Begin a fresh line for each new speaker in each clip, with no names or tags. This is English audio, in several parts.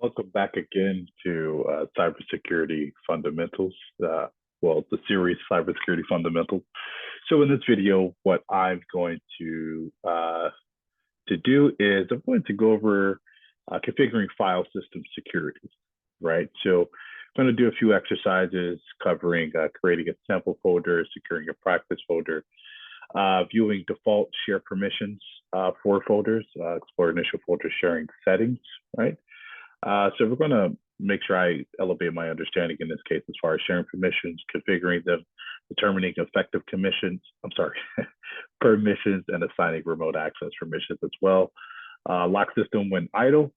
Welcome back again to Cybersecurity Fundamentals. The series Cybersecurity Fundamentals. So in this video, what I'm going to do is I'm going to go over configuring file system security, right? So I'm going to do a few exercises covering creating a sample folder, securing a practice folder, viewing default share permissions for folders, explore initial folder sharing settings, right? So we're going to make sure I elevate my understanding in this case as far as sharing permissions, configuring them, determining effective permissions, and assigning remote access permissions as well. Lock system when idle,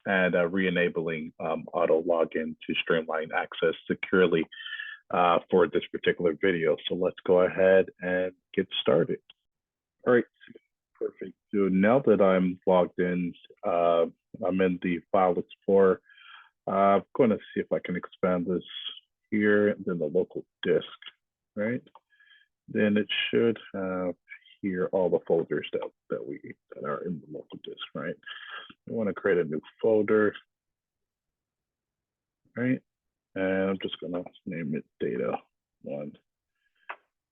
and re-enabling auto login to streamline access securely for this particular video. So let's go ahead and get started. All right, perfect. So now that I'm logged in, I'm in the File Explorer. I'm going to see if I can expand this here, and then the local disk, right? Then it should have here all the folders that are in the local disk, right? I want to create a new folder, right? And I'm just going to name it data one,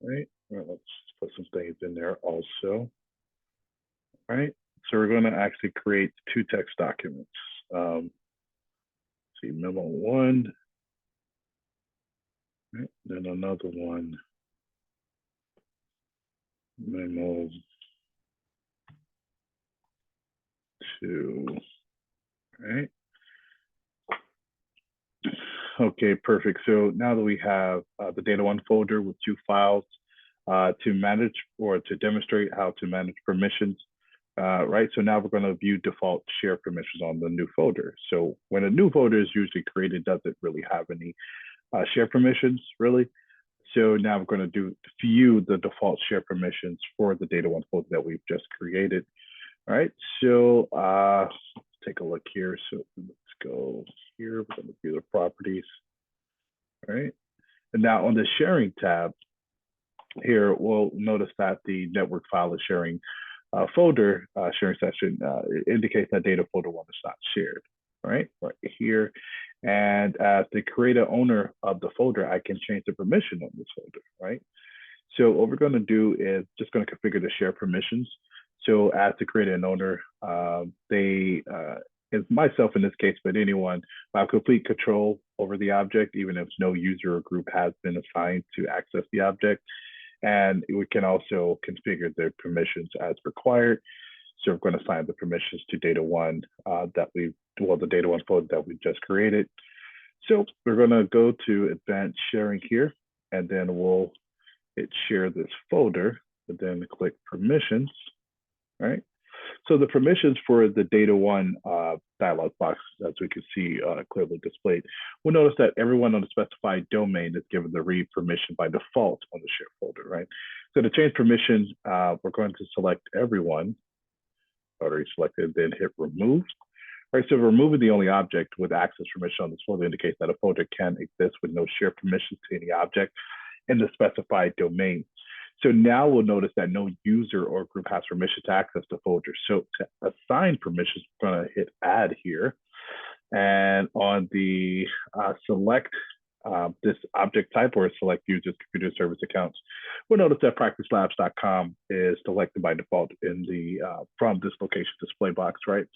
right? Well, let's put some things in there also, right? So we're going to actually create two text documents. See, memo one, right? Then another one, memo two, right? Okay, perfect. So now that we have the data one folder with two files to manage or to demonstrate how to manage permissions, right? So now we're going to view default share permissions on the new folder. So when a new folder is usually created, it doesn't really have any share permissions, really. So now we're going to view the default share permissions for the data one folder that we've just created. All right, so let's take a look here. So let's go here, we're going to view the properties, all right? And now on the sharing tab here, we'll notice that the network file is sharing folder sharing section indicates that data folder one is not shared, right here. And as the creator owner of the folder, I can change the permission on this folder, right? So what we're going to do is just going to configure the share permissions. So as the creator and owner, it's myself in this case, but anyone will have complete control over the object, even if no user or group has been assigned to access the object. And we can also configure the permissions as required. So we're going to assign the permissions to data one the data one folder that we just created. So we're going to go to advanced sharing here, and then we'll hit share this folder, and then click permissions, right? So the permissions for the data one dialog box, as we can see clearly displayed, we'll notice that everyone on the specified domain is given the read permission by default on the share folder, right? So to change permissions, we're going to select everyone, already selected, then hit remove. All right, so removing the only object with access permission on this folder indicates that a folder can exist with no share permissions to any object in the specified domain. So now we'll notice that no user or group has permission to access the folder. So to assign permissions, we're going to hit add here. And on the select this object type or select users computer service accounts, we'll notice that practicelabs.com is selected by default in the from this location display box, right?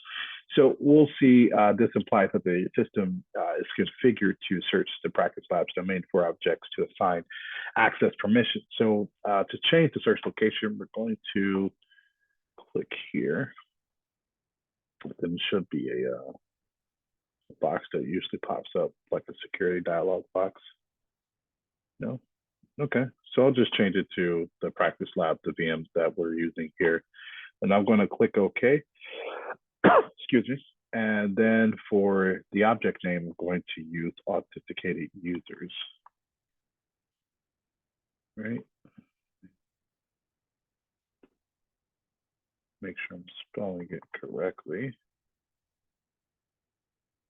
So we'll see this implies that the system is configured to search the Practice Labs domain for objects to assign access permission. So to change the search location, we're going to click here. Then it should be a box that usually pops up like a security dialog box. No? Okay, so I'll just change it to the Practice Lab, the VMs that we're using here. And I'm going to click OK. Excuse me. And then for the object name, I'm going to use authenticated users. Right? Make sure I'm spelling it correctly.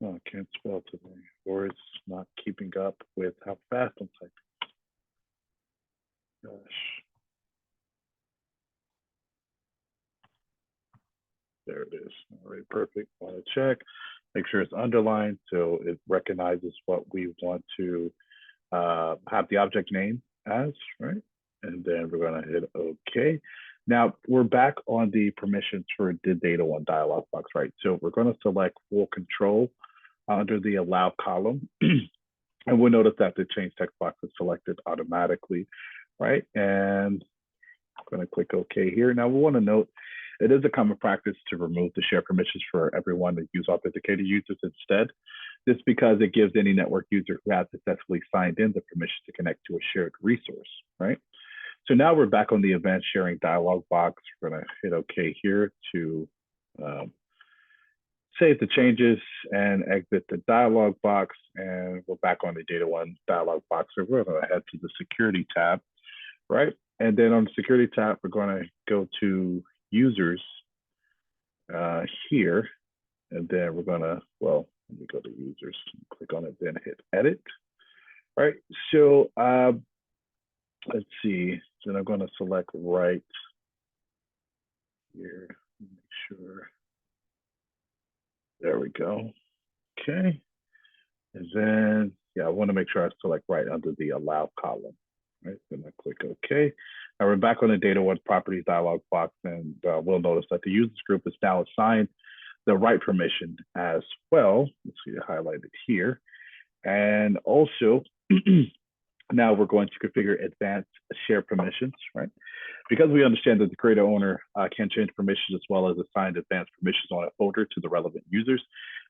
Oh, I can't spell today, or it's not keeping up with how fast I'm typing. Gosh. There it is. All right, perfect. Want to check. Make sure it's underlined so it recognizes what we want to have the object name as, right? And then we're gonna hit OK. Now we're back on the permissions for the data one dialog box, right? So we're gonna select full control under the allow column. And we'll notice that the change text box is selected automatically, right? And I'm gonna click OK here. Now we wanna note, it is a common practice to remove the share permissions for everyone that use authenticated users instead. This because it gives any network user who has successfully signed in the permission to connect to a shared resource, right? So now we're back on the event sharing dialog box. We're gonna hit OK here to save the changes and exit the dialog box. And we're back on the data one dialog box. So we're gonna head to the security tab, right? And then on the security tab, we're gonna go to users here. And then we're gonna, well, let me go to users, click on it, then hit edit, right? So let's see, then I'm gonna select right here, make sure. There we go, okay. And then, yeah, I wanna make sure I select right under the allow column, right? Then I click okay. Now we're back on the data one properties dialog box, and we'll notice that the users group is now assigned the right permission as well. Let's see it highlighted here. And also, now we're going to configure advanced share permissions, right? Because we understand that the creator owner can change permissions as well as assign advanced permissions on a folder to the relevant users.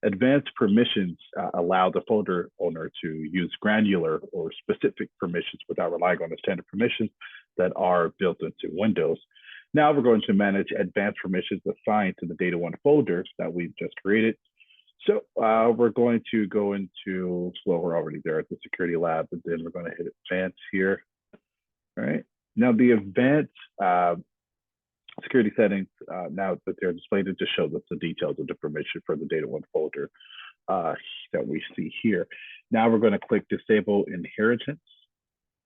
Advanced permissions allow the folder owner to use granular or specific permissions without relying on the standard permissions that are built into Windows. Now we're going to manage advanced permissions assigned to the data one folder that we've just created. So we're going to go into, well, we're already there at the security lab, but then we're going to hit advanced here. All right. Now the advanced security settings, now that they're displayed, it just shows us the details of the permission for the data one folder that we see here. Now we're going to click disable inheritance,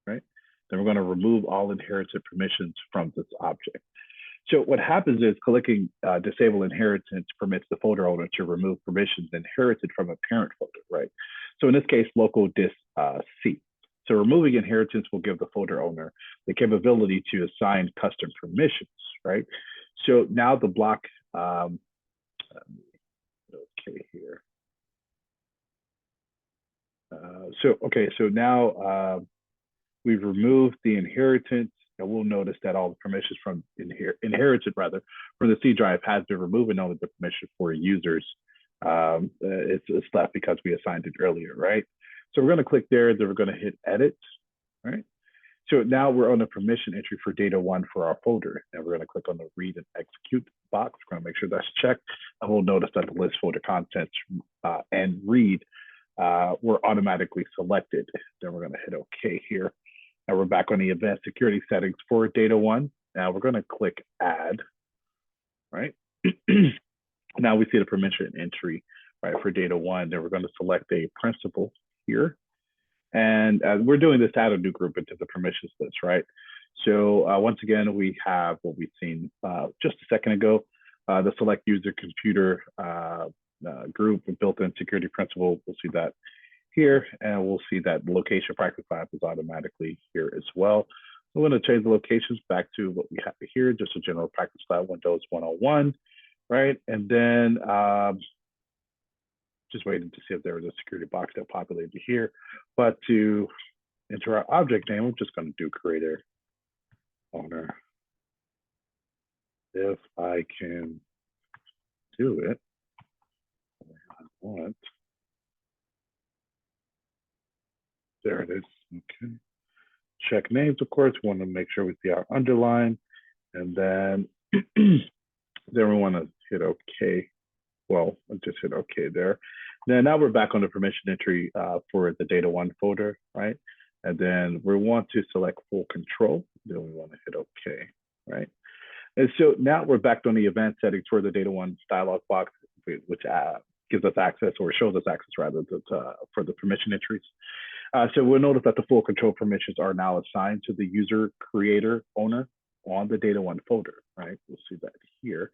right? Then we're going to remove all inherited permissions from this object. So what happens is clicking disable inheritance permits the folder owner to remove permissions inherited from a parent folder, right? So in this case, local disk C. So removing inheritance will give the folder owner the capability to assign custom permissions, right? So now the block, okay here. So now we've removed the inheritance. And we'll notice that all the permissions from inherited from the C drive has been removed, and only the permission for users it's left because we assigned it earlier, right? So we're going to click there, then we're going to hit edit, right? So now we're on the permission entry for data one for our folder, and we're going to click on the read and execute box. We're going to make sure that's checked, and we'll notice that the list folder contents and read were automatically selected. Then we're going to hit OK here. Now we're back on the advanced security settings for data one. Now we're going to click add, right? Now we see the permission entry, right, for data one. Then we're going to select a principal here. And we're doing this to add a new group into the permissions list, right? So once again, we have what we've seen just a second ago, the select user computer group and built-in security principal. We'll see that here, and we'll see that the location practice lab is automatically here as well. We're going to change the locations back to what we have here, just a general practice lab Windows 101, right? And then just waiting to see if there was a security box that populated here. But to enter our object name, we're just going to do creator owner. If I can do it, I want. There it is. Okay. Check names, of course. We want to make sure we see our underline. And then, then we want to hit OK. Well, I'll just hit OK there. Then now we're back on the permission entry for the data one folder, right? And then we want to select full control. Then we want to hit OK, right? And so now we're back on the advanced settings for the data one dialog box, which gives us access, or shows us access rather, for the permission entries. So we'll notice that the full control permissions are now assigned to the user creator owner, on the data one folder, right? We'll see that here.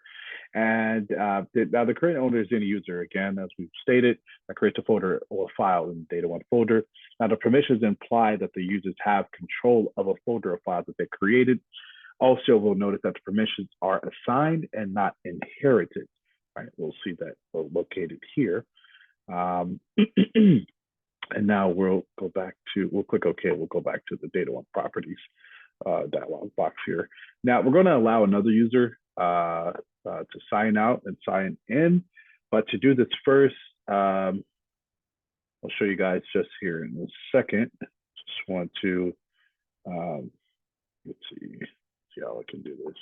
And now the current owner is any user. Again, as we've stated, that creates a folder or a file in the data one folder. Now the permissions imply that the users have control of a folder or file that they created. Also, we'll notice that the permissions are assigned and not inherited, right? We'll see that located here. And now we'll click OK, we'll go back to the data one properties dialog box here. Now we're going to allow another user to sign out and sign in. But to do this first, I'll show you guys just here in a second. Just want to, let's see how I can do this.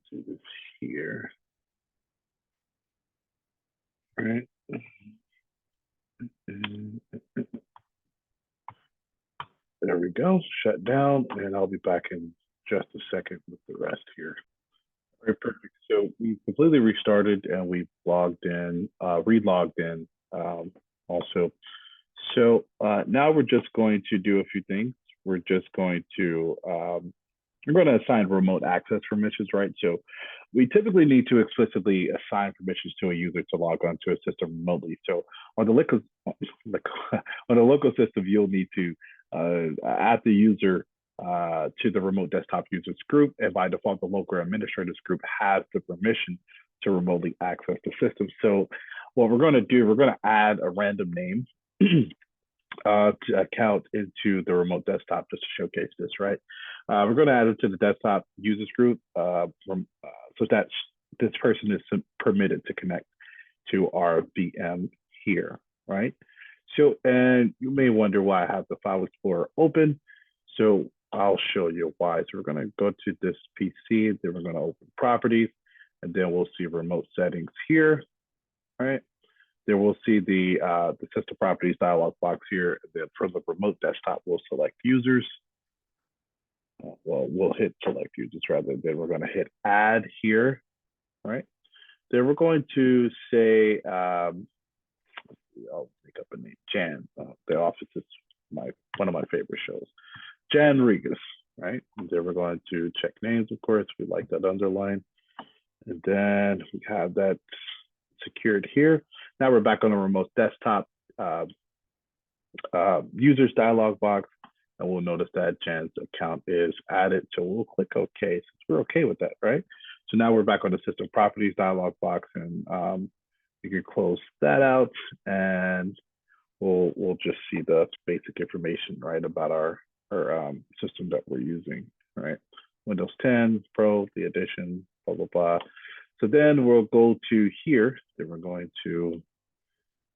Do this here. All right. There we go, shut down, and I'll be back in just a second with the rest here. All right, perfect. So we completely restarted and we logged in, re-logged in also. So now we're just going to do a few things. We're just going to, we're going to assign remote access permissions, right? So we typically need to explicitly assign permissions to a user to log onto a system remotely. So on the local system, you'll need to add the user to the remote desktop users group. And by default, the local administrators group has the permission to remotely access the system. So what we're going to do, we're going to add a random name to account into the remote desktop just to showcase this, right? We're going to add it to the desktop users group so that this person is permitted to connect to our VM here, right? So, and you may wonder why I have the File Explorer open. So I'll show you why. So we're going to go to this PC, then we're going to open properties, and then we'll see remote settings here, right? Then we'll see the system properties dialog box here. And then from the remote desktop, we'll select users. Well, we'll hit select users rather than we're going to hit add here, right? Then we're going to say, I'll make up a name, Jan. The Office is one of my favorite shows. Jan Regas, right? And then we're going to check names, of course. We like that underline. And then we have that secured here. Now we're back on the remote desktop users dialog box, and we'll notice that Jan's account is added. So we'll click OK since we're okay with that, right? So now we're back on the system properties dialog box, and you can close that out, and we'll just see the basic information, right, about our system that we're using, right? Windows 10 Pro, the edition, blah blah blah. So then we'll go to here. Then we're going to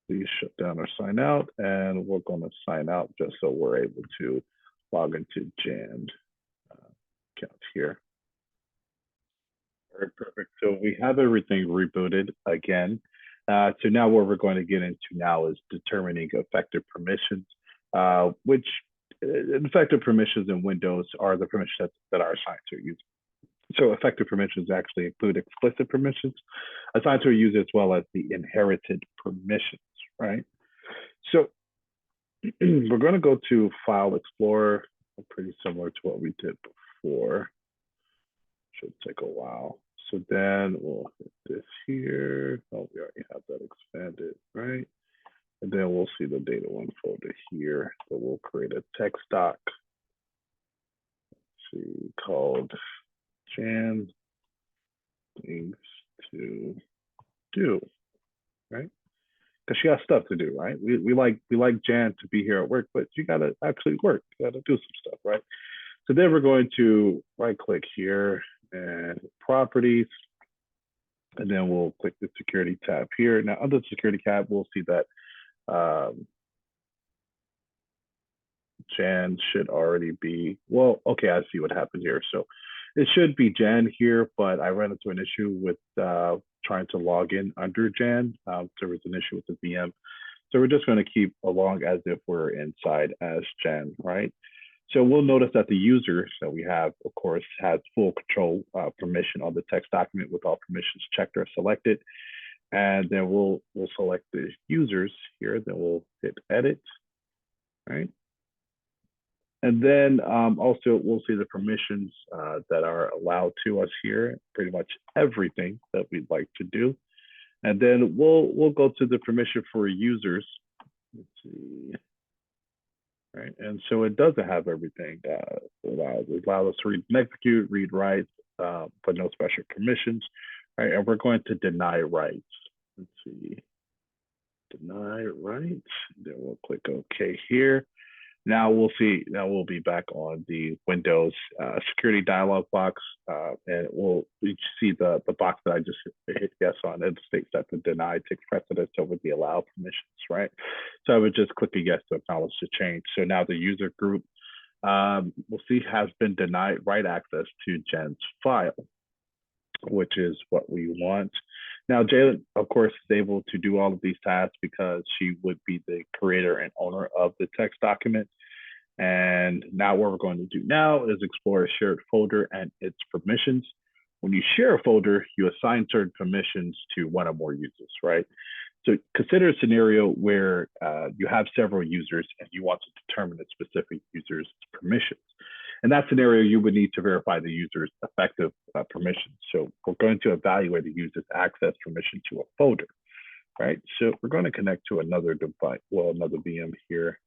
please shut down or sign out, and we're going to sign out just so we're able to log into Jan's account here. All right, perfect. So we have everything rebooted again. So now what we're going to get into now is determining effective permissions, which effective permissions in Windows are the permissions that are assigned to a user. So effective permissions actually include explicit permissions assigned to a user as well as the inherited permissions, right? So we're going to go to File Explorer, pretty similar to what we did before. Should take a while. So then we'll hit this here. Oh, we already have that expanded, right? And then we'll see the data one folder here. So we'll create a text doc. Let's see, called Jan things to do, right? Because she got stuff to do, right? We like Jan to be here at work, but you gotta actually work. You gotta do some stuff, right? So then we're going to right click here and properties, and then we'll click the security tab here. Now under the security tab, we'll see that Jan should already be, well, okay, I see what happened here. So it should be Jan here, but I ran into an issue with trying to log in under Jan. There was an issue with the VM. So we're just going to keep along as if we're inside as Jan, right? So we'll notice that the user that we have, of course, has full control permission on the text document with all permissions checked or selected. And then we'll select the users here, then we'll hit edit, right? And then also we'll see the permissions that are allowed to us here, pretty much everything that we'd like to do. And then we'll go to the permission for users. Let's see. Right, and so it doesn't have everything. It allows us to read and execute, read rights, but no special permissions. Right, and we're going to deny rights. Let's see, deny rights. Then we'll click OK here. Now we'll see. Now we'll be back on the Windows security dialog box, and we'll see the box that I just hit yes on. It states that the deny takes precedence over the allow permissions, right? So I would just click a yes to acknowledge the change. So now the user group, we'll see, has been denied right access to Jen's file, which is what we want. Now, Jalen, of course, is able to do all of these tasks because she would be the creator and owner of the text document. And now what we're going to do now is explore a shared folder and its permissions. When you share a folder, you assign certain permissions to one or more users, right? So consider a scenario where you have several users and you want to determine a specific user's permissions. In that scenario, you would need to verify the user's effective permissions. So we're going to evaluate the user's access permission to a folder, right? So we're going to connect to another device, well, another VM here.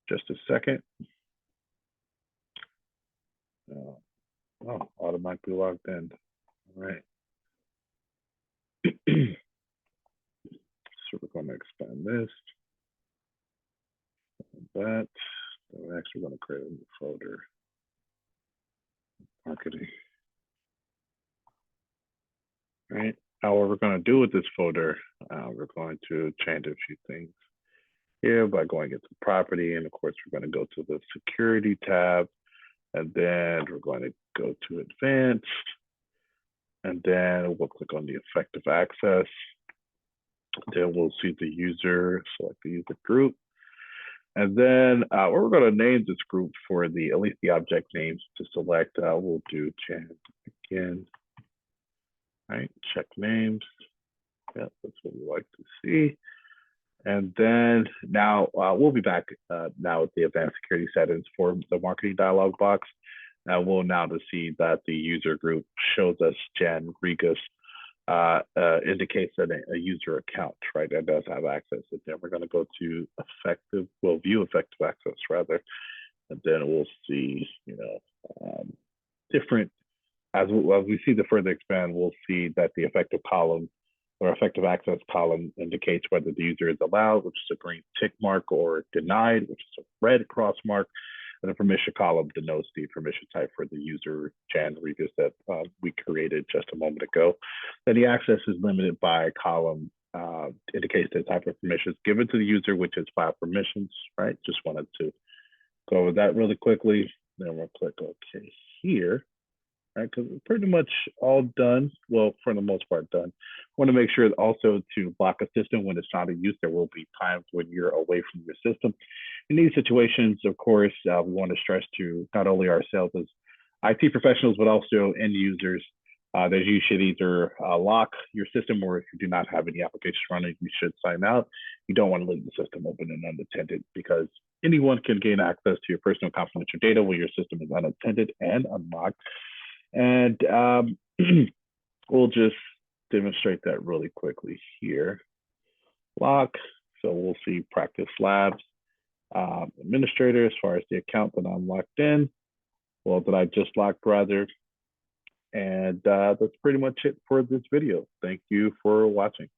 Just a second. Oh, automatically logged in. All right. So we're going to expand this. That. So we're actually going to create a new folder. Marketing. All right. Now what we're going to do with this folder, we're going to change a few things here by going into property. And of course, we're going to go to the security tab. And then we're going to go to advanced. And then we'll click on the effective access. Then we'll see the user, select the user group. And then we're going to name this group for the at least the object names to select. We'll do Jan again. All right, check names. Yeah, that's what we like to see. And then now we'll be back now with the advanced security settings for the marketing dialog box. We'll now to see that the user group shows us Jan Regas indicates that a user account, right, that does have access. And then we're going to go to effective, well, view effective access rather, and then we'll see, different, as we see the further expand, we'll see that the effective column or effective access column indicates whether the user is allowed, which is a green tick mark, or denied, which is a red cross mark. And the permission column denotes the permission type for the user Jan Regas that we created just a moment ago. Then the access is limited by column, indicates the type of permissions given to the user, which is 5 permissions, right? Just wanted to go over that really quickly. Then we'll click OK here, right? Because we're pretty much all done. Well, for the most part, done. Want to make sure also to block a system when it's not in use. There will be times when you're away from your system. In these situations, of course, we want to stress to not only ourselves as IT professionals, but also end users that you should either lock your system, or if you do not have any applications running, you should sign out. You don't want to leave the system open and unattended, because anyone can gain access to your personal confidential data when your system is unattended and unlocked. And we'll just demonstrate that really quickly here. Lock, so we'll see practice labs. Administrator, as far as the account that I'm locked in, well, that I just locked rather. And that's pretty much it for this video. Thank you for watching.